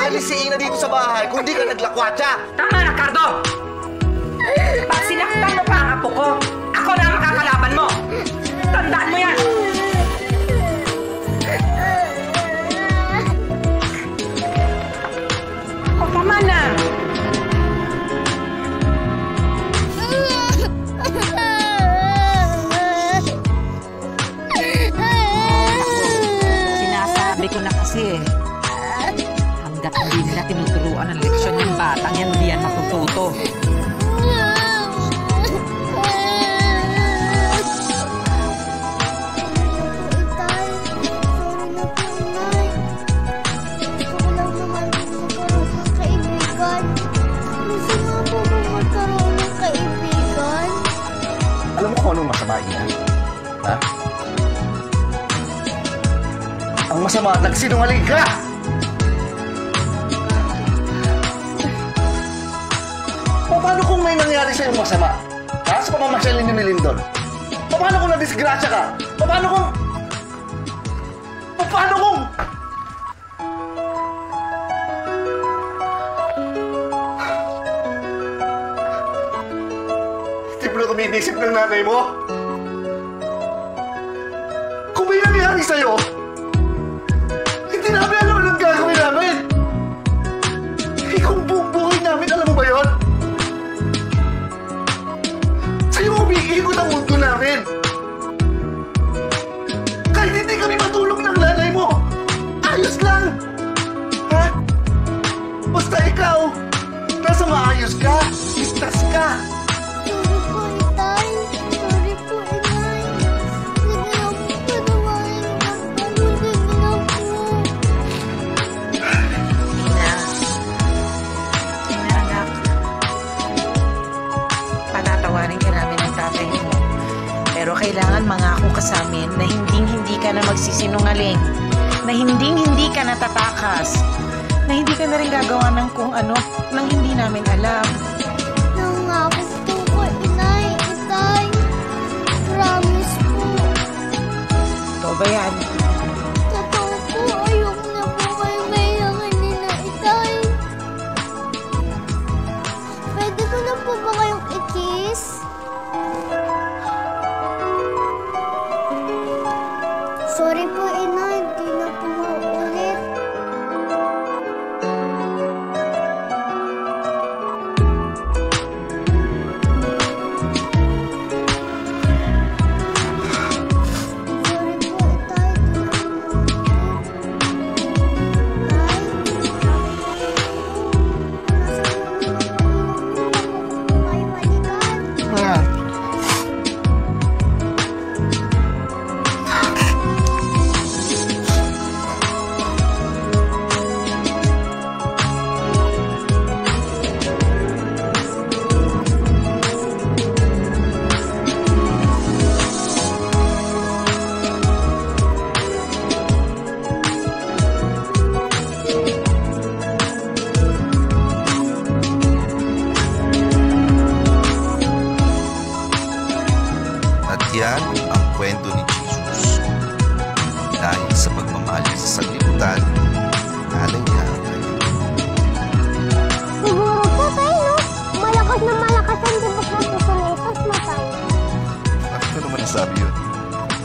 aalis si Ina dito sa bahay kung di ka naglakwatsa. Tama na, Cardo! Pag sinaktan mo pa ang apo ko, ako na ang makakalaban mo! Tandaan mo yan! O, tama na! Sinasabi ko na kasi hanggat hindi nila tinuturuan ang leksyon ng batang yan, hindi yan matututo. Alam mo kung anong masama niya? Ha? Ang masama, nagsinungaling ka! Paano kung may nangyari sa'yo masama? Ha? Sa pamamasyal ni Lindon? Paano kung nadisgrasya ka? Paano kung... Hindi mo na kuminisip ng nanay mo? Kung may nangyari sa'yo, hindi namin alam anong gagawin namin. Ikaw ang buong buhay namin, alam mo ba yun? Sa'yo umiikot ang mundo namin. Kahit hindi kami matulong ng nanay mo, ayos lang. Ha? Basta ikaw, nasa maayos ka, istas ka. Pero kailangan mangako ka sa amin na hindi ka na magsisinungaling, na hindi ka natatakas, na hindi ka na rin gagawa ng kung ano nang hindi namin alam. Nangako po, Inay, Itay. Promise po. Totoo ba yan? Totoo po, ayoko na po kayo mahilangan nila, Itay. Pwede ko na po ba kayong i-kiss? Sorry po, Inay. Di na po mauulit. Sorry po, Itay. Di na po mauulit. At yan ang kwento ni Jesus. Dahil sa pagmamahal niya sa sanglibutan, nalay niya ang kanyang. Siguro po tayo, no? Malakas na malakas ang tibok ng puso ni Jesus, Matay. Bakit ko naman nasabi yun?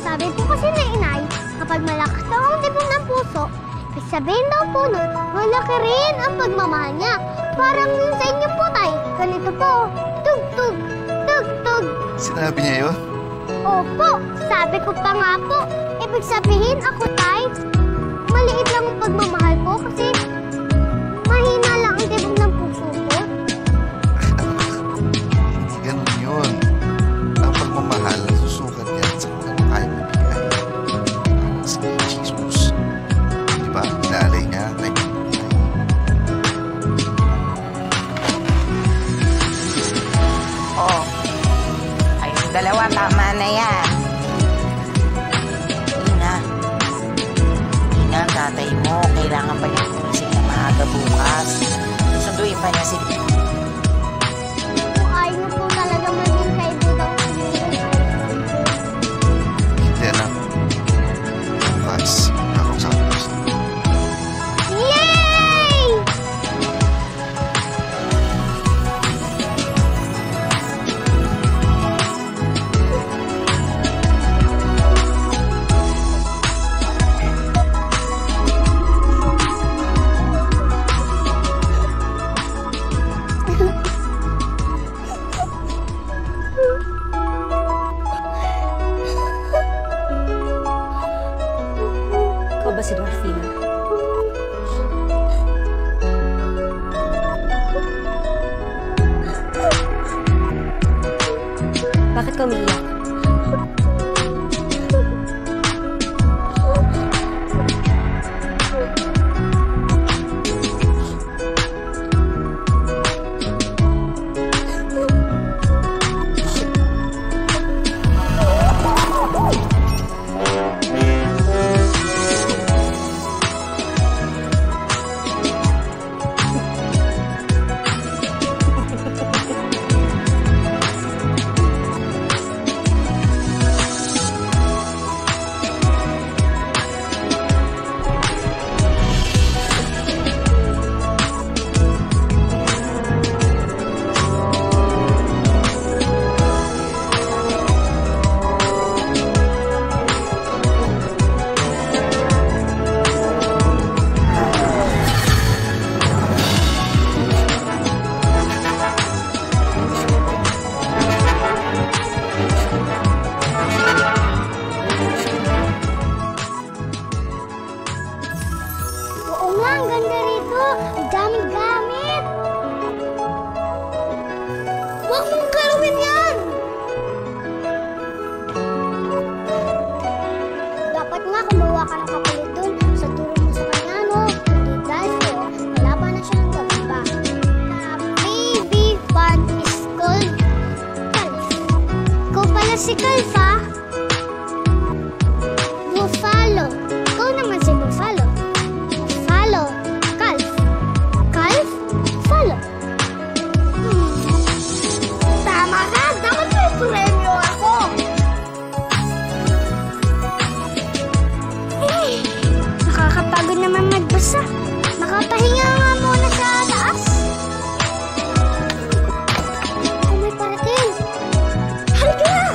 Sabi po kasi na Inay, kapag malakas daw ang tibok ng puso, sabihin daw po nun, malaki rin ang pagmamahal niya. Parang yun sa inyo po, Tay. Ganito po, tug-tug, tug-tug. Sinabi niya yun? Opo, sabi ko pa nga po. Ibig sabihin ako, Tay, maliit lang ang pagmamahal ko kasi mahina lang ang tibok ng puso ko. Hindi ganun yun. Ang pagmamahal, susukat yan sa kung ano kaya mabigay. Si Jesus. Diba? Inalay niya kay Panginoon. Oo. Kayong dalawa, tama na yan. Ina, ang tatay mo, kailangan pa niya kumising ng maaga bukas. Susunduin pa niya si... Ayaw niyo po talaga maging kaibigan ko. Hindi na. Bukas, ako sa akin. Yay! Bakit ka umiiyak? Oo nga, ang ganda rito. Ang daming gamit. Huwag mong galawin yan! Dapat nga kumuha ka ng kapalit dun sa turo mo sa kanya, no? Hindi dahil sa'yo, wala pa na siya ng gabi pa. Baby fun is called Calf. Ikaw pala si Calf, ha? Buffalo. Ikaw naman si Buffalo. Buffalo. Calf. Calf. Buffalo. Tama ka! Dapat may premyo ako! Nakakapagod naman magbasa. Nakapahinga nga muna sa taas. Oh, may parating. Halika na!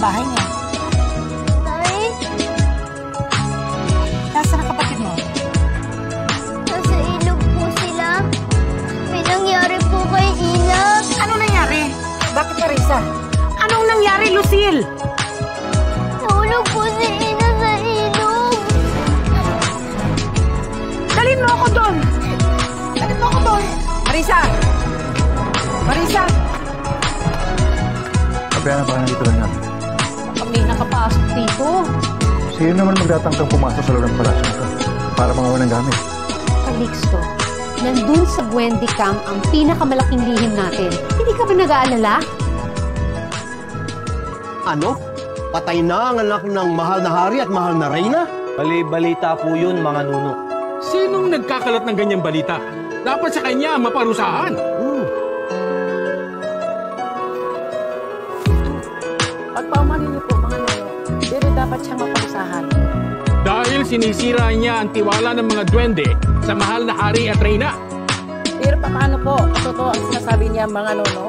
bahay niya. Tay, Nasaan ang kapatid mo? nasa ilog po sila. May nangyari po kay Ina. Anong nangyari? Bakit, Marisa? Anong nangyari, Lucille? Nahulog po si Ina sa ilog. Dalhin mo ako doon! Dalhin mo ako doon! Marisa! Marisa! Sabihan na baka nandito lang yan. Kami nakapasok dito. Sino naman magtatangkang pumasok sa loob ng palasyo nito para mangawa ng gamit? Calixto, nandun sa Buendia Camp ang pinakamalaking lihim natin. Hindi ka ba nag-aalala? Ano? Patay na ang anak ng mahal na hari at mahal na reyna? Bali-balita po yun, mga nuno. Sinong nagkakalat ng ganyang balita? Dapat sa kanya maparusahan. Pagpaumanin niyo po, mga nuno. Pero dapat siyang maparusahan. Dahil sinisira niya ang tiwala ng mga duwende sa mahal na hari at reyna. Pero paano po? Totoo ang sinasabi niya, mga nuno?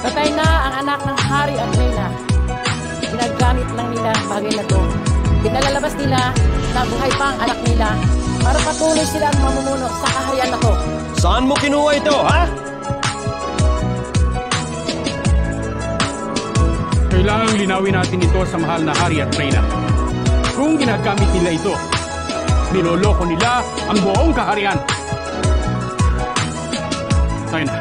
Patay na ang anak ng hari at reyna. Ginagamit lang nila ang bagay na to. Pinalalabas nila na buhay pa ang anak nila para patuloy sila ang mamumuno sa kaharian na to. Saan mo kinuha ito, ha? Kailangang linawin natin ito sa mahal na hari at reyna. Kung ginagamit nila ito, niloloko nila ang buong kaharian. Tayo na.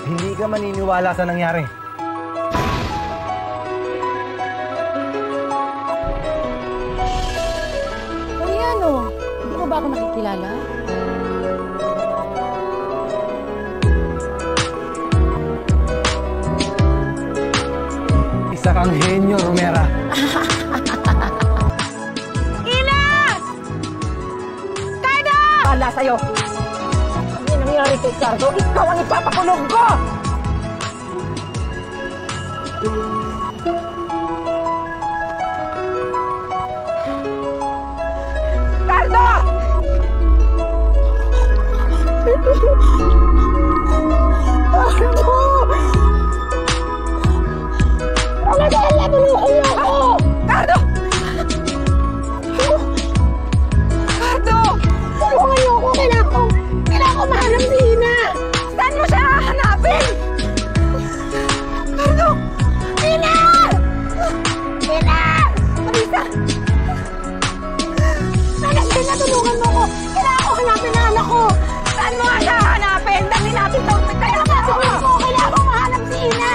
Hindi ka maniniwala sa nangyari. Ano? Hindi mo ba ako nakikilala? Isa kang henyo, Romera. Ina! Cardo! Pala sa'yo! Ano nangyari kay Cardo? Ikaw ang ipapakulong ko! Cardo! Cardo! Talaga, tulungan niyo ako! Cardo! Cardo! Tulungan niyo ako! Kailangan ko mahanap si Ina! Saan mo siya hahanapin? Cardo! Ina! Ina! Marisa! Ina, tulungan mo ko! Kailangan ko hanapin ang anak ko! Saan mo nga siya hahanapin? Dali natin sa ospital! Kailangan ko mahanap si Ina!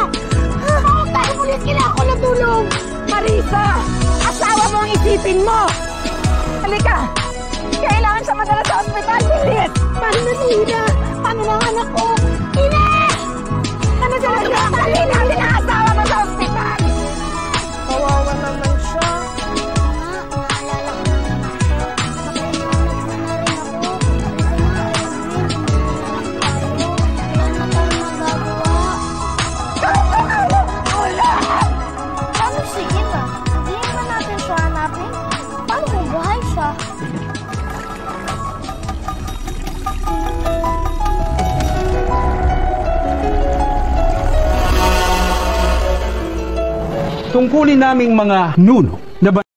Tawag tayo ulit! Kailangan ko na tulong! Marisa! Asawa mo ang isipin mo! Halika! Kailangan siya madala sa ospital! Bilis! Paano na si Ina? Paano na ang anak ko? Ina! Ano siya na siya? Dali natin ang asawa mo sa ospital! Kawawa naman siya. Naalala ko na naman siya. Baka inaanap mo na rin ako. Wala na tayong magagawa. Wala! Paano si Ina? Hindi naman natin siya hanapin. Paano kung buhay siya? Tungkulin naming mga nuno